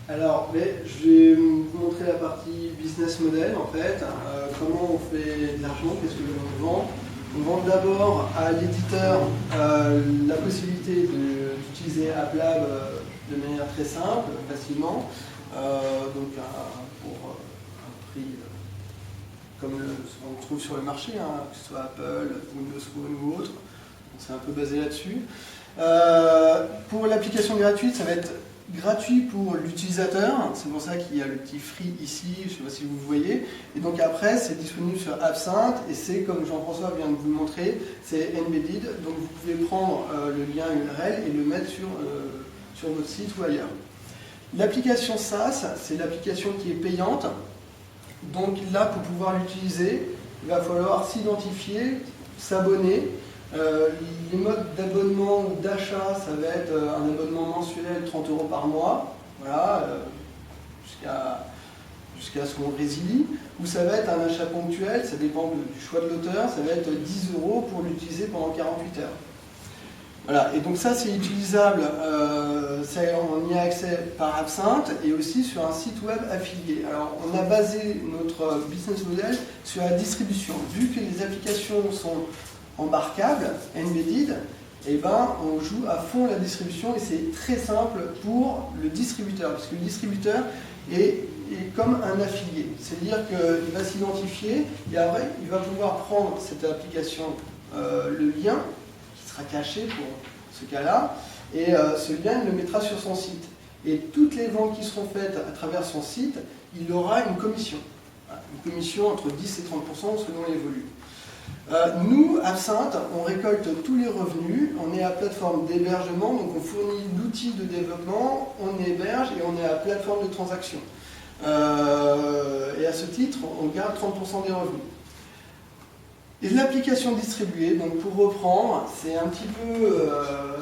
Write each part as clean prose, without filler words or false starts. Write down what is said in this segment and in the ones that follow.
Alors, je vais vous montrer la partie business model en fait. Comment on fait de l'argent, qu'est-ce que l'on vend. On vend d'abord à l'éditeur la possibilité d'utiliser AppLab de manière très simple, facilement, donc pour un prix comme ce qu'on trouve sur le marché, que ce soit Apple, Windows Phone ou autre. C'est un peu basé là-dessus. Pour l'application gratuite, ça va être gratuit pour l'utilisateur. C'est pour ça qu'il y a le petit free ici, je ne sais pas si vous le voyez. Et donc après, c'est disponible sur Absinthe et c'est comme Jean-François vient de vous le montrer, c'est embedded. Donc vous pouvez prendre le lien URL et le mettre sur votre site ou ailleurs. L'application SaaS, c'est l'application qui est payante. Donc là, pour pouvoir l'utiliser, il va falloir s'identifier, s'abonner. Les modes d'abonnement ou d'achat, ça va être un abonnement mensuel 30 € par mois, voilà, jusqu'à ce qu'on résilie, ou ça va être un achat ponctuel, ça dépend du choix de l'auteur, ça va être 10 € pour l'utiliser pendant 48 heures. Voilà, et donc ça c'est utilisable, on y a accès par Absinthe et aussi sur un site web affilié. Alors on a basé notre business model sur la distribution. Vu que les applications sont embarquables, embedded, et on joue à fond la distribution et c'est très simple pour le distributeur, parce que le distributeur est comme un affilié. C'est-à-dire qu'il va s'identifier et après il va pouvoir prendre cette application, le lien, qui sera caché pour ce cas-là, et ce lien il le mettra sur son site. Et toutes les ventes qui seront faites à travers son site, il aura une commission. Une commission entre 10 et 30% selon les volumes. Nous, Absinthe, on récolte tous les revenus, on est à plateforme d'hébergement, donc on fournit l'outil de développement, on héberge et on est à plateforme de transaction. Et à ce titre, on garde 30% des revenus. Et l'application distribuée, donc pour reprendre, c'est un petit peu,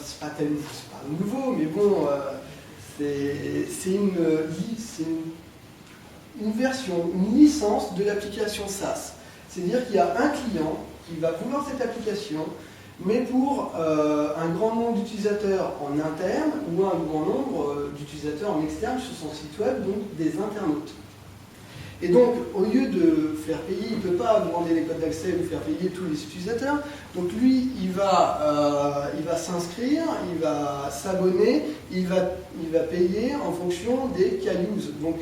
c'est pas nouveau, mais bon, c'est une version, une licence de l'application SaaS. C'est-à-dire qu'il y a un client qui va vouloir cette application, mais pour un grand nombre d'utilisateurs en interne ou un grand nombre d'utilisateurs en externe sur son site web, donc des internautes. Et donc, au lieu de faire payer, il ne peut pas demander les codes d'accès ou faire payer tous les utilisateurs. Donc lui, il va s'inscrire, il va s'abonner, il va payer en fonction des KUs, donc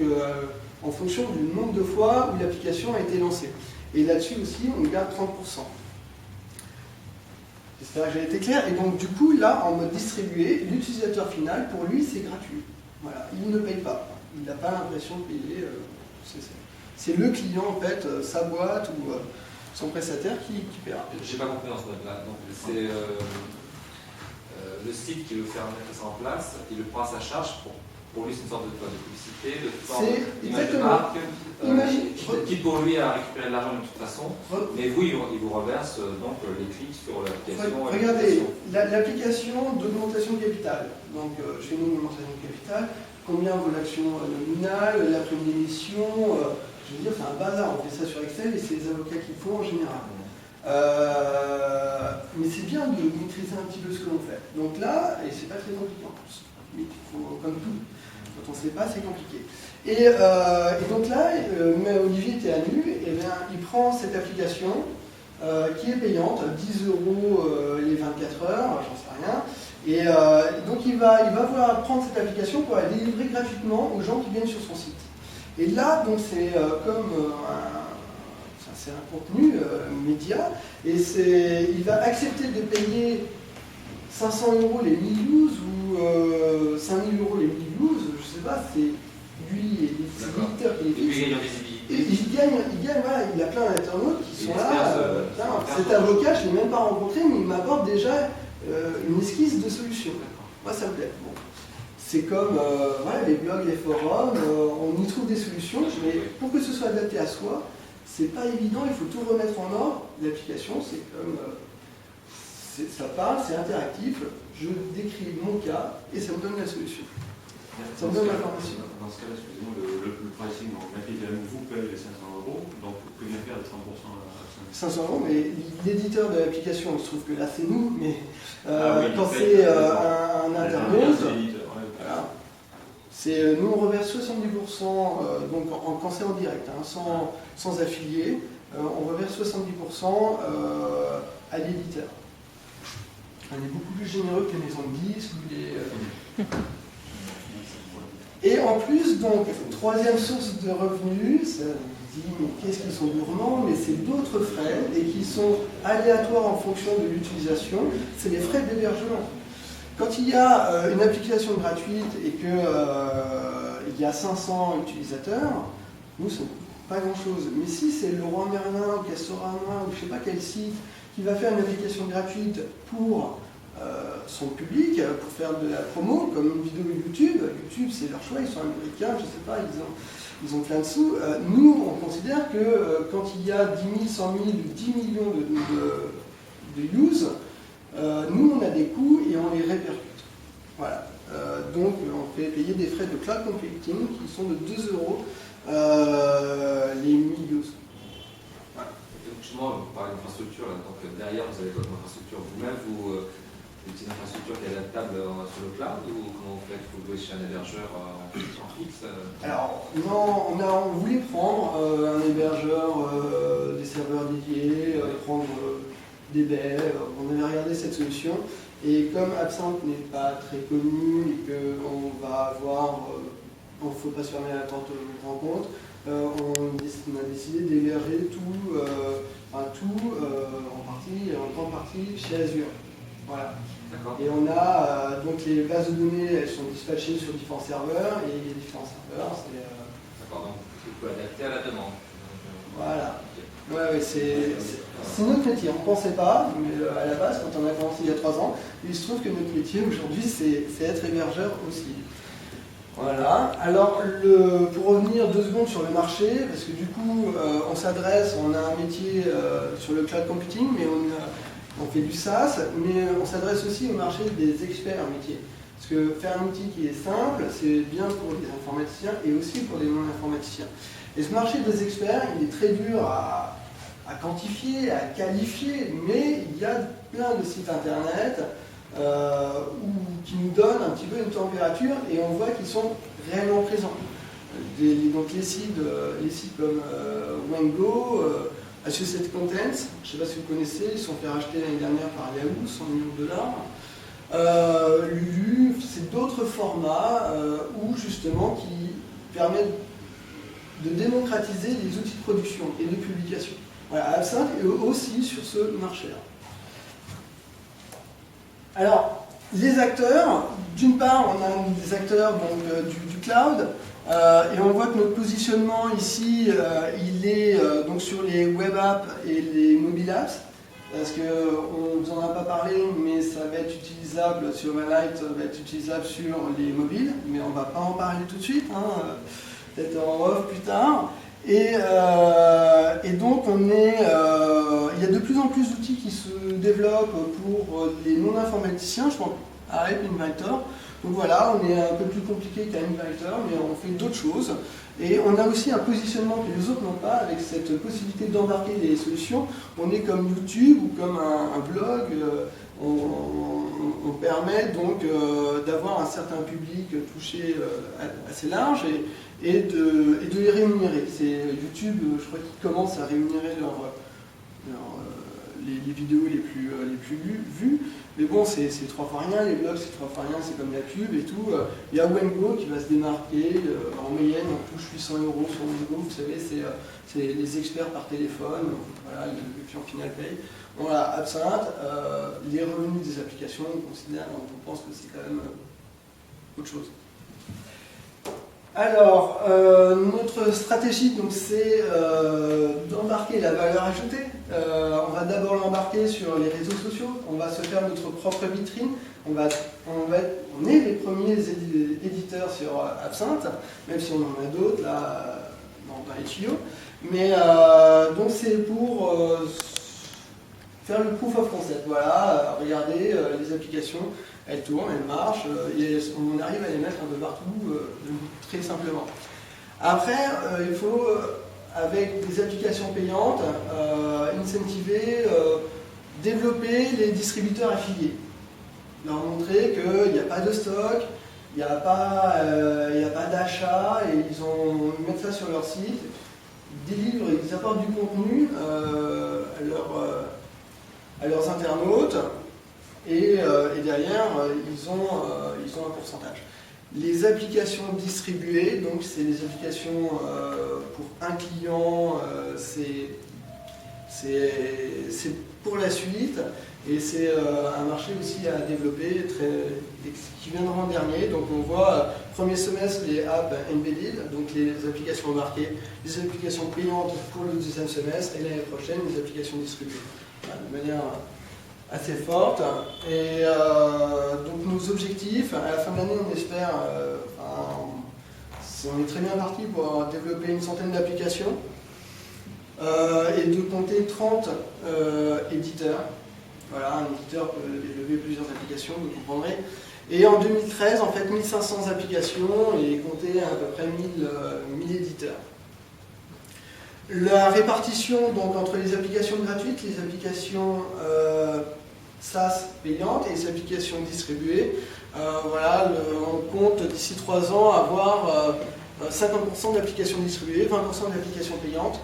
en fonction du nombre de fois où l'application a été lancée. Et là-dessus aussi, on garde 30%. J'espère que j'ai été clair. Et donc, du coup, là, en mode distribué, l'utilisateur final, pour lui, c'est gratuit. Voilà, il ne paye pas. Il n'a pas l'impression de payer. C'est le client, en fait, sa boîte ou son prestataire qui paiera. J'ai pas compris dans ce mode-là. Donc, c'est le site qui veut faire mettre ça en place, il le prend à sa charge pour lui, c'est une sorte de publicité, de forme d'image de marque, qui pour lui a récupéré de l'argent de toute façon, mais vous, il vous reverse donc les clics sur l'application. Regardez, l'application d'augmentation de capital. Donc, chez nous, augmentation de capital, combien vaut l'action nominale, la prime d'émission, je veux dire, c'est un bazar, on fait ça sur Excel et c'est les avocats qui font en général. Mais c'est bien de maîtriser un petit peu ce que l'on fait. Donc là, et c'est pas très compliqué en plus, mais comme tout. Quand on ne sait pas, c'est compliqué. Et donc là, mais Olivier était à nu, et bien, il prend cette application qui est payante, 10 € les 24 heures, j'en sais rien. Et donc il va vouloir prendre cette application pour la délivrer gratuitement aux gens qui viennent sur son site. Et là, donc c'est comme c'est un contenu média, et il va accepter de payer 500 € les 1000 use ou 5000 € les 1000 use, je sais pas, c'est lui et ses éditeurs qui les fixent. Et il gagne, voilà, il a plein d'internautes qui sont là. Cet avocat, je ne l'ai même pas rencontré, mais il m'apporte déjà une esquisse de solution. Moi, ça me plaît. Bon. C'est comme voilà, les blogs, les forums, on y trouve des solutions, mais pour que ce soit adapté à soi, c'est pas évident, il faut tout remettre en ordre. L'application, c'est comme. Ça parle, c'est interactif, je décris mon cas et ça me donne la solution. Ça me donne l'information. Dans ce cas-là, excusez-moi, le pricing, donc vous payez les 500 €, donc que vient faire les 30% à 500 €, mais l'éditeur de l'application, il se trouve que là c'est nous, mais quand c'est un internaute, voilà, Nous, on reverse 70%, donc quand c'est en direct, hein, sans affilié, on reverse 70% à l'éditeur. On est beaucoup plus généreux que les maisons de disques ou les... Et en plus, donc, troisième source de revenus, ça dit, mais qu'est-ce qu'ils sont gourmands? Mais c'est d'autres frais et qui sont aléatoires en fonction de l'utilisation, c'est les frais d'hébergement. Quand il y a une application gratuite et qu'il y a 500 utilisateurs, nous, ça ne coûte pas grand-chose. Mais si c'est Leroy Merlin ou Castorama ou je ne sais pas quel site qui va faire une application gratuite pour son public, pour faire de la promo, comme une vidéo YouTube, YouTube c'est leur choix, ils sont américains, je ne sais pas, ils ont plein de sous. Nous, on considère que quand il y a 10 000, 100 000, 10 millions de use, nous, on a des coûts et on les répercute. Voilà. Donc, on fait payer des frais de cloud computing qui sont de 2 euros les 1000 use. Voilà. Donc, justement, vous parlez d'infrastructure, donc derrière, vous avez votre infrastructure vous-même, vous utilisez une infrastructure qui est adaptable sur le cloud ou comment vous faites? Vous louez chez un hébergeur en fixe? Alors, non, on voulait prendre un hébergeur, des serveurs dédiés, prendre des baies, on avait regardé cette solution et comme Absinthe n'est pas très connu et qu'on va avoir, il ne faut pas se fermer la porte en compte, on a décidé d'héberger tout en grande partie chez Azure. Voilà. Et on a donc les bases de données, elles sont dispatchées sur différents serveurs et les différents serveurs, c'est. D'accord, donc vous pouvez adapter à la demande. Voilà. Ouais, c'est notre métier, on ne pensait pas, mais à la base, quand on a commencé il y a 3 ans, il se trouve que notre métier aujourd'hui, c'est être hébergeur aussi. Voilà. Alors, pour revenir 2 secondes sur le marché, parce que du coup, on a un métier sur le cloud computing, mais on fait du SaaS, mais on s'adresse aussi au marché des experts métiers. Parce que faire un outil qui est simple, c'est bien pour les informaticiens et aussi pour les non-informaticiens. Et ce marché des experts, il est très dur à quantifier, à qualifier, mais il y a plein de sites internet qui nous donnent un petit peu une température et on voit qu'ils sont réellement présents. Donc les sites comme Wango, Associated Contents, je ne sais pas si vous connaissez, ils sont fait racheter l'année dernière par Yahoo, 100 millions $. Lulu, c'est d'autres formats où justement qui permettent de démocratiser les outils de production et de publication. Voilà, Absinthe est aussi sur ce marché-là. Alors, les acteurs, d'une part, on a des acteurs donc, du cloud, et on voit que notre positionnement ici, il est donc sur les web apps et les mobile apps, parce qu'on ne vous en a pas parlé, mais ça va être utilisable sur Overnight, ça va être utilisable sur les mobiles, mais on ne va pas en parler tout de suite, hein, peut-être en off plus tard. Et donc il y a de plus en plus d'outils qui se développent pour les non-informaticiens, je pense à Inviter. Donc voilà, on est un peu plus compliqué qu'à Inviter, mais on fait d'autres choses. Et on a aussi un positionnement que les autres n'ont pas, avec cette possibilité d'embarquer des solutions. On est comme YouTube ou comme un blog, on permet donc d'avoir un certain public touché assez large et de les rémunérer. C'est YouTube, je crois qu'ils commencent à rémunérer les vidéos les plus vues. Mais bon, c'est 3 fois rien, les blogs c'est 3 fois rien, c'est comme la pub et tout. Il y a Wango qui va se démarquer, en moyenne on touche 800 € sur Wango, vous savez, c'est les experts par téléphone, voilà, le client final paye. Voilà, Absinthe, les revenus des applications, on pense que c'est quand même autre chose. Alors, notre stratégie, donc, c'est d'embarquer la valeur ajoutée. On va d'abord l'embarquer sur les réseaux sociaux. On va se faire notre propre vitrine. On est les premiers éditeurs sur Absinthe, même si on en a d'autres là dans les tuyaux. Mais donc c'est pour faire le proof of concept. Voilà, regardez les applications. Elles tournent, elles marchent, et on arrive à les mettre un peu partout, très simplement. Après, il faut, avec des applications payantes, incentiver, développer les distributeurs affiliés. Leur montrer qu'il n'y a pas de stock, Il n'y a pas d'achat, et ils mettent ça sur leur site, ils délivrent, ils apportent du contenu à leurs internautes, et derrière, ils ont un pourcentage. Les applications distribuées, donc c'est des applications pour un client, c'est pour la suite, et c'est un marché aussi à développer qui viendra en dernier. Donc on voit premier semestre les apps embedded, donc les applications embarquées, les applications payantes pour le deuxième semestre, et l'année prochaine les applications distribuées. Voilà, de manière assez forte. Et donc nos objectifs, à la fin de l'année on espère, on est très bien parti pour développer une centaine d'applications et de compter 30 éditeurs. Voilà, un éditeur peut développer plusieurs applications, vous comprendrez. Et en 2013, en fait, 1500 applications et compter à peu près 1000 éditeurs. La répartition donc, entre les applications gratuites, les applications SaaS payantes et les applications distribuées, voilà, on compte d'ici 3 ans avoir 50% d'applications distribuées, 20% d'applications payantes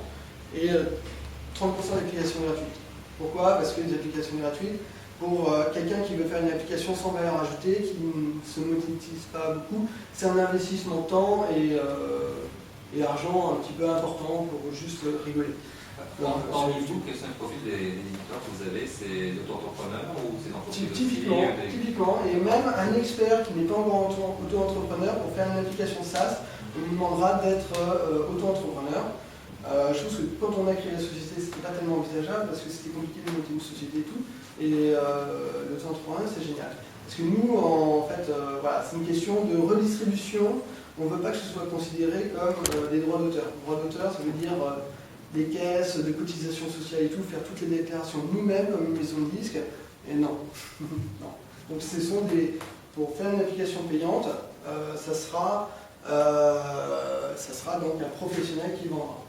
et 30% d'applications gratuites. Pourquoi? Parce que les applications gratuites, pour quelqu'un qui veut faire une application sans valeur ajoutée, qui ne se monétise pas beaucoup, c'est un investissement de temps et argent un petit peu important pour juste rigoler. Parmi vous, quels sont les profils des éditeurs que vous avez? C'est l'auto-entrepreneur ou c'est l'entreprise? Typiquement, et même un expert qui n'est pas encore auto-entrepreneur, pour faire une application SaaS, on lui demandera d'être auto-entrepreneur. Je pense que quand on a créé la société, c'était pas tellement envisageable parce que c'était compliqué de monter une société et tout. Et l'auto-entrepreneur, c'est génial. Parce que nous, en fait, voilà, c'est une question de redistribution. On ne veut pas que ce soit considéré comme des droits d'auteur. Droits d'auteur, ça veut dire des caisses, de cotisations sociales et tout, faire toutes les déclarations nous-mêmes comme une maison de disques. Et non. Non. Donc ce sont pour faire une application payante, ça sera donc un professionnel qui vendra.